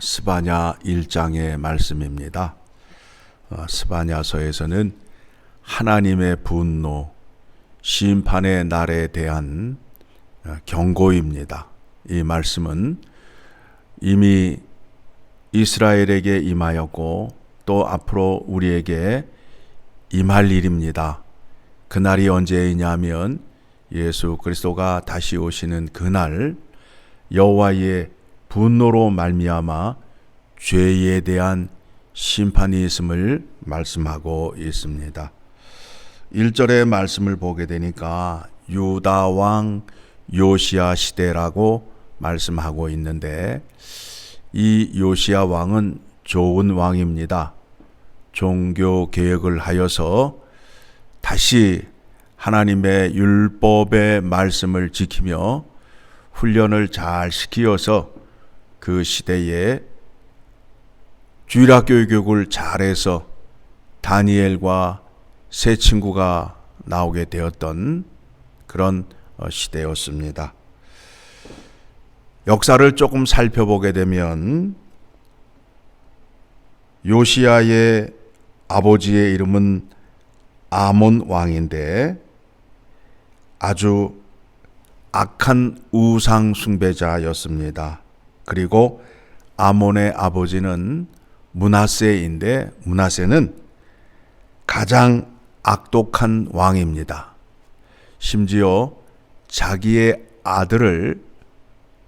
스바냐 1장의 말씀입니다. 스바냐서에서는 하나님의 분노, 심판의 날에 대한 경고입니다. 이 말씀은 이미 이스라엘에게 임하였고 또 앞으로 우리에게 임할 일입니다. 그날이 언제이냐면 예수 그리스도가 다시 오시는 그날 여호와의 분노로 말미암아 죄에 대한 심판이 있음을 말씀하고 있습니다. 1절의 말씀을 보게 되니까 유다 왕 요시야 시대라고 말씀하고 있는데 이 요시야 왕은 좋은 왕입니다. 종교 개혁을 하여서 다시 하나님의 율법의 말씀을 지키며 훈련을 잘 시키어서 그 시대에 주일학교 교육을 잘해서 다니엘과 세 친구가 나오게 되었던 그런 시대였습니다. 역사를 조금 살펴보게 되면 요시야의 아버지의 이름은 아몬 왕인데 아주 악한 우상 숭배자였습니다. 그리고 아몬의 아버지는 므낫세인데 므낫세는 가장 악독한 왕입니다. 심지어 자기의 아들을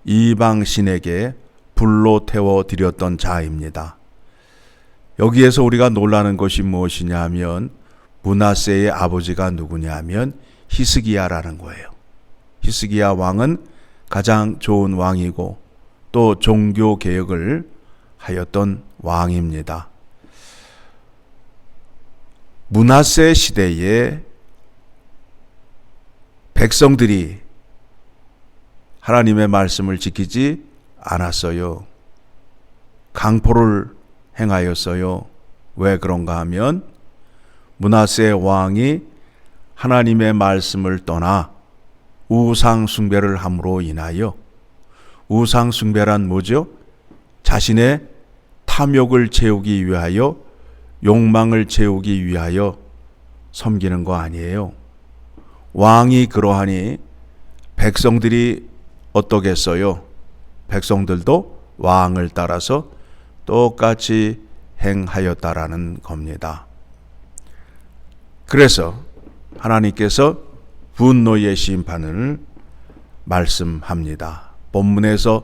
이방신에게 불로 태워 드렸던 자입니다. 여기에서 우리가 놀라는 것이 무엇이냐 하면 므낫세의 아버지가 누구냐 하면 히스기야라는 거예요. 히스기야 왕은 가장 좋은 왕이고 또 종교 개혁을 하였던 왕입니다. 므낫세 시대에 백성들이 하나님의 말씀을 지키지 않았어요. 강포를 행하였어요. 왜 그런가 하면 므낫세 왕이 하나님의 말씀을 떠나 우상 숭배를 함으로 인하여 우상 숭배란 뭐죠? 자신의 탐욕을 채우기 위하여 욕망을 채우기 위하여 섬기는 거 아니에요. 왕이 그러하니 백성들이 어떠겠어요? 백성들도 왕을 따라서 똑같이 행하였다라는 겁니다. 그래서 하나님께서 분노의 심판을 말씀합니다. 본문에서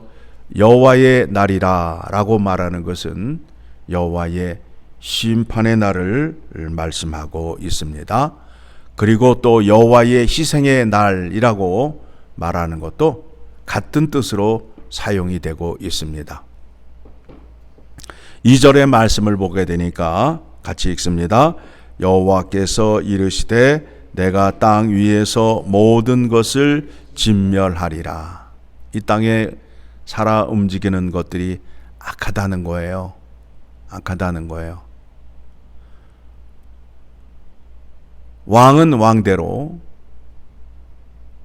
여호와의 날이라 라고 말하는 것은 여호와의 심판의 날을 말씀하고 있습니다. 그리고 또 여호와의 희생의 날이라고 말하는 것도 같은 뜻으로 사용이 되고 있습니다. 2절의 말씀을 보게 되니까 같이 읽습니다. 여호와께서 이르시되 내가 땅 위에서 모든 것을 진멸하리라. 이 땅에 살아 움직이는 것들이 악하다는 거예요. 악하다는 거예요. 왕은 왕대로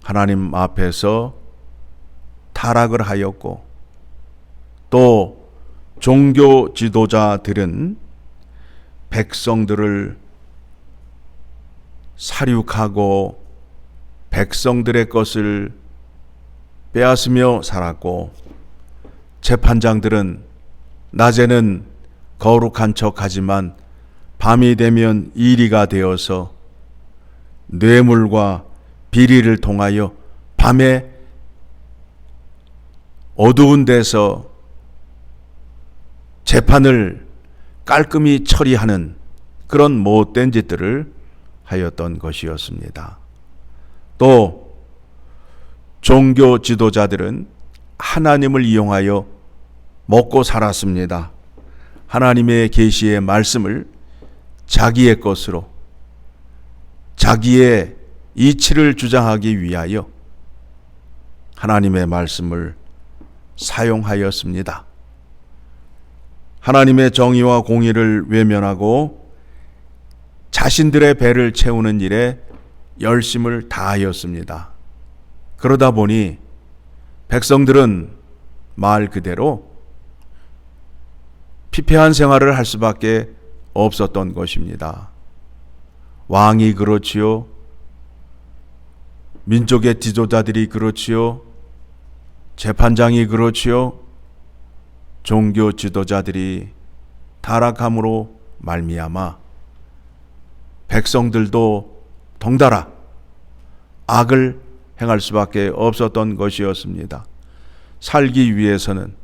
하나님 앞에서 타락을 하였고 또 종교 지도자들은 백성들을 살육하고 백성들의 것을 빼앗으며 살았고 재판장들은 낮에는 거룩한 척하지만 밤이 되면 이리가 되어서 뇌물과 비리를 통하여 밤에 어두운 데서 재판을 깔끔히 처리하는 그런 못된 짓들을 하였던 것이었습니다. 또 종교 지도자들은 하나님을 이용하여 먹고 살았습니다. 하나님의 계시의 말씀을 자기의 것으로 자기의 이치를 주장하기 위하여 하나님의 말씀을 사용하였습니다. 하나님의 정의와 공의를 외면하고 자신들의 배를 채우는 일에 열심을 다하였습니다. 그러다 보니 백성들은 말 그대로 피폐한 생활을 할 수밖에 없었던 것입니다. 왕이 그렇지요. 민족의 지도자들이 그렇지요. 재판장이 그렇지요. 종교 지도자들이 타락함으로 말미암아 백성들도 덩달아 악을 행할 수밖에 없었던 것이었습니다. 살기 위해서는,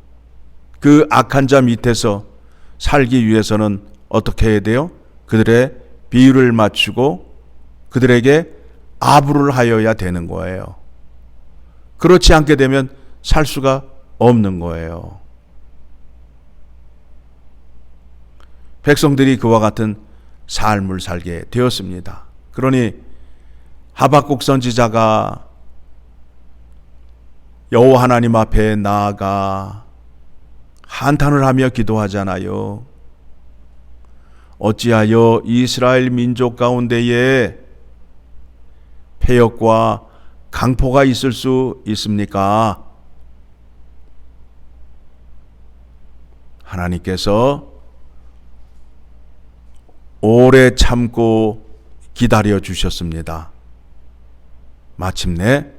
그 악한 자 밑에서 살기 위해서는 어떻게 해야 돼요? 그들의 비유를 맞추고 그들에게 아부를 하여야 되는 거예요. 그렇지 않게 되면 살 수가 없는 거예요. 백성들이 그와 같은 삶을 살게 되었습니다. 그러니 하박국 선지자가 여호와 하나님 앞에 나아가 한탄을 하며 기도하잖아요. 어찌하여 이스라엘 민족 가운데에 패역과 강포가 있을 수 있습니까? 하나님께서 오래 참고 기다려 주셨습니다. 마침내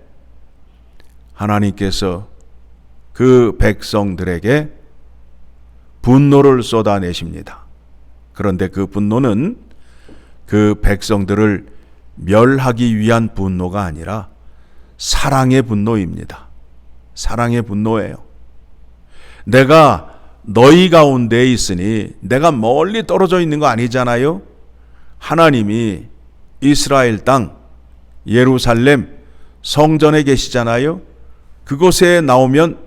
하나님께서 그 백성들에게 분노를 쏟아내십니다. 그런데 그 분노는 그 백성들을 멸하기 위한 분노가 아니라 사랑의 분노입니다. 사랑의 분노예요. 내가 너희 가운데 있으니 내가 멀리 떨어져 있는 거 아니잖아요. 하나님이 이스라엘 땅 예루살렘 성전에 계시잖아요. 그곳에 나오면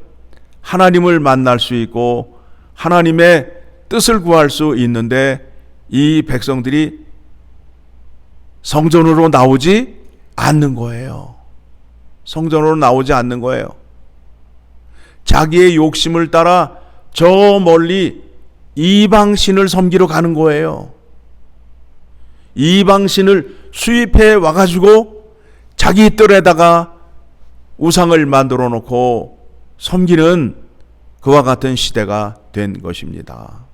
하나님을 만날 수 있고 하나님의 뜻을 구할 수 있는데 이 백성들이 성전으로 나오지 않는 거예요. 성전으로 나오지 않는 거예요. 자기의 욕심을 따라 저 멀리 이방신을 섬기러 가는 거예요. 이방신을 수입해 와가지고 자기 뜰에다가 우상을 만들어 놓고 섬기는 그와 같은 시대가 된 것입니다.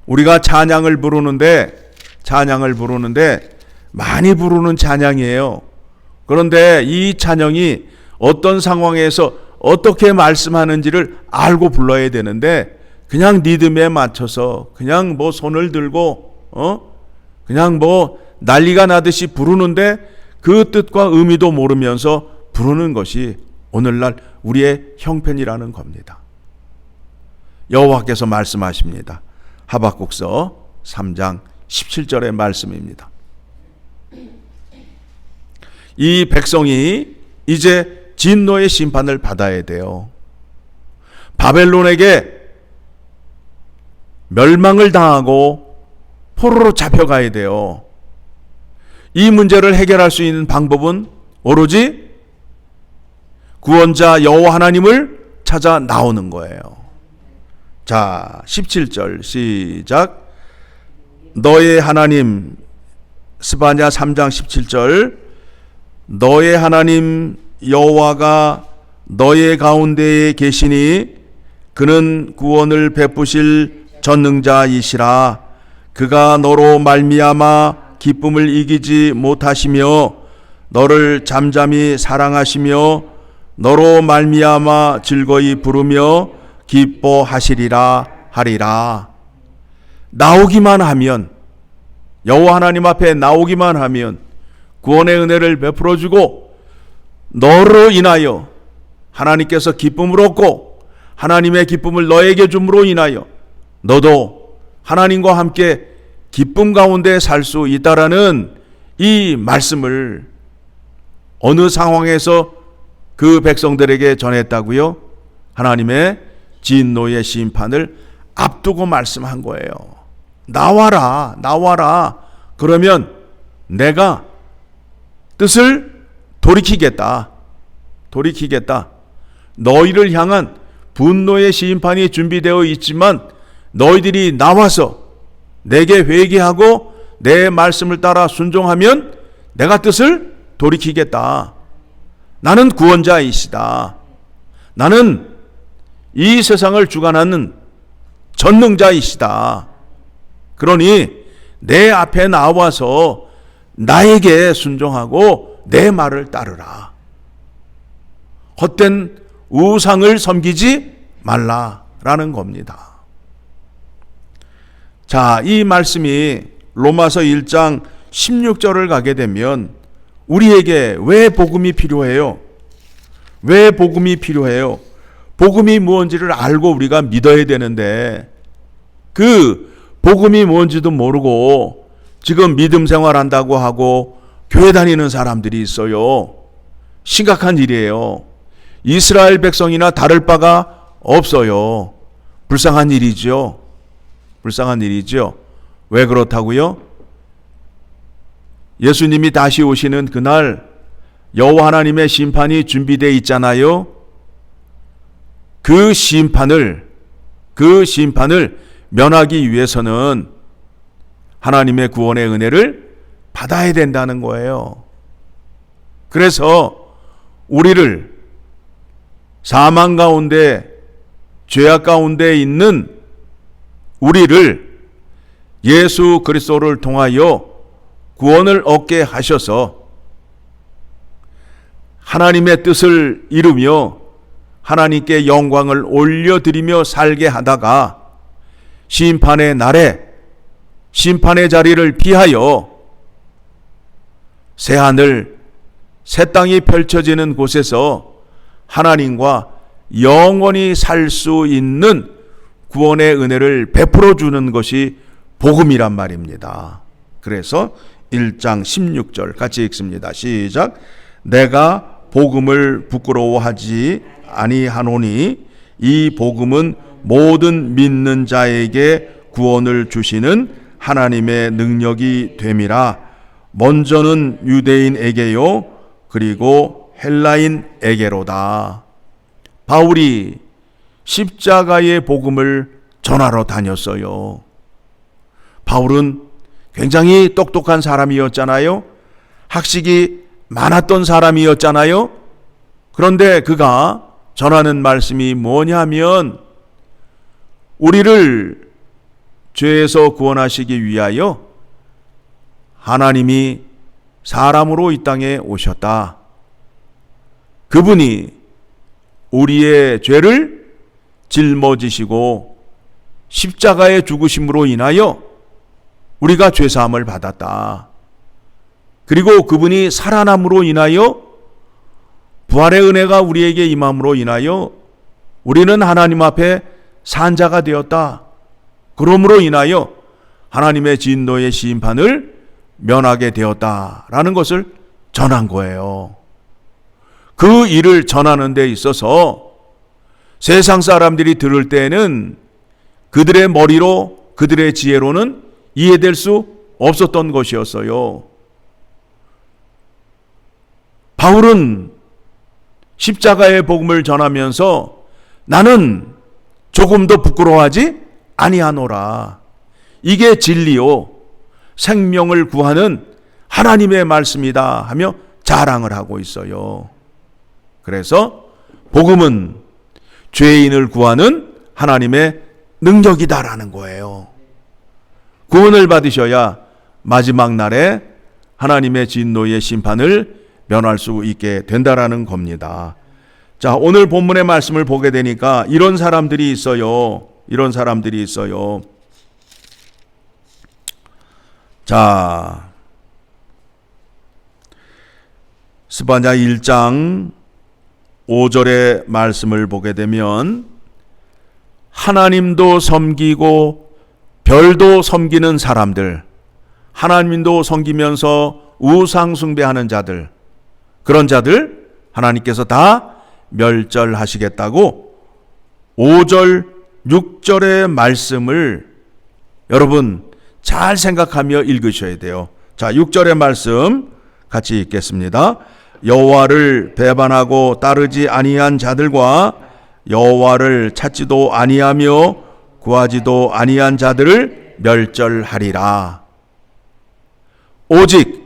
우리가 찬양을 부르는데 많이 부르는 찬양이에요. 그런데 이 찬양이 어떤 상황에서 어떻게 말씀하는지를 알고 불러야 되는데 그냥 리듬에 맞춰서 그냥 뭐 손을 들고 그냥 뭐 난리가 나듯이 부르는데 그 뜻과 의미도 모르면서 부르는 것이 오늘날 우리의 형편이라는 겁니다. 여호와께서 말씀하십니다. 하박국서 3장 17절의 말씀입니다. 이 백성이 이제 진노의 심판을 받아야 돼요. 바벨론에게 멸망을 당하고 포로로 잡혀가야 돼요. 이 문제를 해결할 수 있는 방법은 오로지 구원자 여호와 하나님을 찾아 나오는 거예요. 자, 17절 시작. 너의 하나님, 스바냐 3장 17절. 너의 하나님 여호와가 너의 가운데에 계시니 그는 구원을 베푸실 전능자이시라. 그가 너로 말미암아 기쁨을 이기지 못하시며 너를 잠잠히 사랑하시며 너로 말미암아 즐거이 부르며 기뻐하시리라 하리라. 나오기만 하면, 여호와 하나님 앞에 나오기만 하면 구원의 은혜를 베풀어 주고 너로 인하여 하나님께서 기쁨을 얻고 하나님의 기쁨을 너에게 줌으로 인하여 너도 하나님과 함께 기쁨 가운데 살 수 있다라는 이 말씀을 어느 상황에서 그 백성들에게 전했다고요? 하나님의 진노의 심판을 앞두고 말씀한 거예요. 나와라, 나와라. 그러면 내가 뜻을 돌이키겠다. 너희를 향한 분노의 심판이 준비되어 있지만 너희들이 나와서 내게 회개하고 내 말씀을 따라 순종하면 내가 뜻을 돌이키겠다. 나는 구원자이시다. 나는 이 세상을 주관하는 전능자이시다. 그러니 내 앞에 나와서 나에게 순종하고 내 말을 따르라. 헛된 우상을 섬기지 말라라는 겁니다. 자, 이 말씀이 로마서 1장 16절을 가게 되면 우리에게 왜 복음이 필요해요? 왜 복음이 필요해요? 복음이 무엇인지를 알고 우리가 믿어야 되는데 그 복음이 뭔지도 모르고 지금 믿음 생활한다고 하고 교회 다니는 사람들이 있어요. 심각한 일이에요. 이스라엘 백성이나 다를 바가 없어요. 불쌍한 일이죠. 불쌍한 일이죠. 왜 그렇다고요? 예수님이 다시 오시는 그날 여호와 하나님의 심판이 준비되어 있잖아요. 그 심판을 면하기 위해서는 하나님의 구원의 은혜를 받아야 된다는 거예요. 그래서 우리를 사망 가운데 죄악 가운데 있는 우리를 예수 그리스도를 통하여 구원을 얻게 하셔서 하나님의 뜻을 이루며 하나님께 영광을 올려드리며 살게 하다가 심판의 날에 심판의 자리를 피하여 새하늘 새 땅이 펼쳐지는 곳에서 하나님과 영원히 살 수 있는 구원의 은혜를 베풀어 주는 것이 복음이란 말입니다. 그래서 1장 16절 같이 읽습니다. 시작. 내가 복음을 부끄러워하지 아니하노니 이 복음은 모든 믿는 자에게 구원을 주시는 하나님의 능력이 됨이라. 먼저는 유대인에게요 그리고 헬라인에게로다. 바울이 십자가의 복음을 전하러 다녔어요. 바울은 굉장히 똑똑한 사람이었잖아요. 학식이 많았던 사람이었잖아요. 그런데 그가 전하는 말씀이 뭐냐면 우리를 죄에서 구원하시기 위하여 하나님이 사람으로 이 땅에 오셨다. 그분이 우리의 죄를 짊어지시고 십자가의 죽으심으로 인하여 우리가 죄사함을 받았다. 그리고 그분이 살아남으로 인하여 부활의 은혜가 우리에게 임함으로 인하여 우리는 하나님 앞에 산 자가 되었다. 그러므로 인하여 하나님의 진노의 심판을 면하게 되었다라는 것을 전한 거예요. 그 일을 전하는 데 있어서 세상 사람들이 들을 때에는 그들의 머리로 그들의 지혜로는 이해될 수 없었던 것이었어요. 바울은 십자가의 복음을 전하면서 나는 조금도 부끄러워하지 아니하노라. 이게 진리요 생명을 구하는 하나님의 말씀이다 하며 자랑을 하고 있어요. 그래서 복음은 죄인을 구하는 하나님의 능력이다라는 거예요. 구원을 받으셔야 마지막 날에 하나님의 진노의 심판을 면할 수 있게 된다라는 겁니다. 자, 오늘 본문의 말씀을 보게 되니까 이런 사람들이 있어요. 이런 사람들이 있어요. 자, 스바냐 1장 5절의 말씀을 보게 되면 하나님도 섬기고 별도 섬기는 사람들, 하나님도 섬기면서 우상 숭배하는 자들, 그런 자들 하나님께서 다 멸절하시겠다고 5절 6절의 말씀을 여러분 잘 생각하며 읽으셔야 돼요. 자, 6절의 말씀 같이 읽겠습니다. 여호와를 배반하고 따르지 아니한 자들과 여호와를 찾지도 아니하며 구하지도 아니한 자들을 멸절하리라. 오직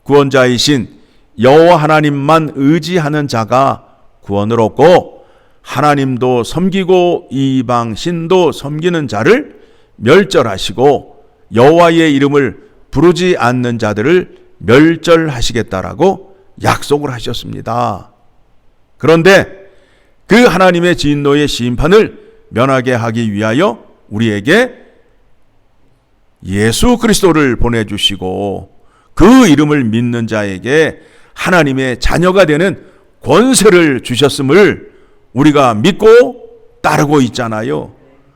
구원자이신 여호와 하나님만 의지하는 자가 구원을 얻고 하나님도 섬기고 이방 신도 섬기는 자를 멸절하시고 여호와의 이름을 부르지 않는 자들을 멸절하시겠다라고 약속을 하셨습니다. 그런데 그 하나님의 진노의 심판을 면하게 하기 위하여 우리에게 예수 그리스도를 보내주시고 그 이름을 믿는 자에게 하나님의 자녀가 되는 권세를 주셨음을 우리가 믿고 따르고 있잖아요.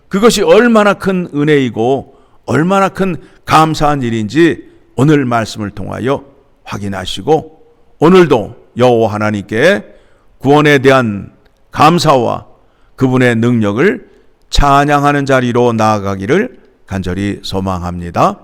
그것이 얼마나 큰 은혜이고 얼마나 큰 감사한 일인지 오늘 말씀을 통하여 확인하시고 오늘도 여호와 하나님께 구원에 대한 감사와 그분의 능력을 찬양하는 자리로 나아가기를 간절히 소망합니다.